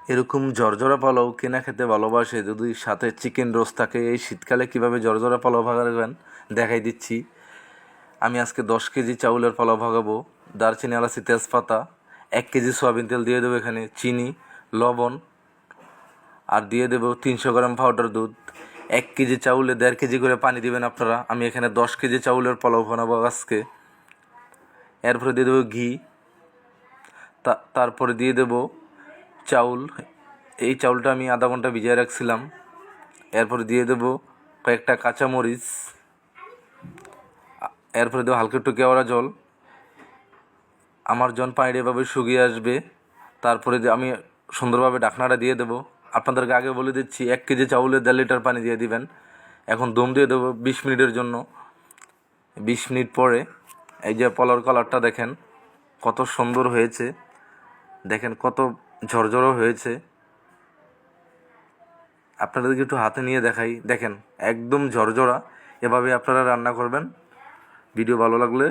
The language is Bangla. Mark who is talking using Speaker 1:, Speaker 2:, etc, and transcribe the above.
Speaker 1: এরকম ঝরঝরা পোলাও কেনা খেতে ভালোবাসে যদি সাথে চিকেন রোস্ট থাকে, এই শীতকালে কীভাবে ঝরঝরা পোলাও ভাগাবেন দেখাই দিচ্ছি। আমি আজকে 10 কেজি চাউলের পোলাও ভাগাবো। দারচিনি, এলাচি, তেজপাতা, 1 কেজি সয়াবিন তেল দিয়ে দেবো, এখানে চিনি, লবণ, আর দিয়ে দেবো 300 গ্রাম পাউডার দুধ। 1 কেজি চাউলে 1.5 কেজি করে পানি দিবেন আপনারা। আমি এখানে 10 কেজি চাউলের পোলাও বানাবো আজকে। এরপরে দিয়ে দেবো ঘি, তারপরে দিয়ে দেবো চাউল। এই চাউলটা আমি আধা ঘন্টা ভিজিয়ে রাখছিলাম। এরপরে দিয়ে দেবো কয়েকটা কাঁচামরিচ। এরপরে দেবো হালকা একটু কেওড়া জল। আমার জন পানিটা এভাবে শুকিয়ে আসবে। তারপরে আমি সুন্দরভাবে ঢাকনাটা দিয়ে দেবো। আপনাদেরকে আগে বলে দিচ্ছি, 1 কেজি চাউলে 1.5 লিটার পানি দিয়ে দিবেন। এখন দম দিয়ে দেবো 20 মিনিটের জন্য। 20 মিনিট পরে এই যে পোলাওর কালারটা দেখেন কত সুন্দর হয়েছে, দেখেন কত ঝরঝরও হয়েছে। আপনাদেরকে একটু হাতে নিয়ে দেখাই, দেখেন একদম ঝরঝরা। এভাবে আপনারা রান্না করবেন। ভিডিও ভালো লাগলে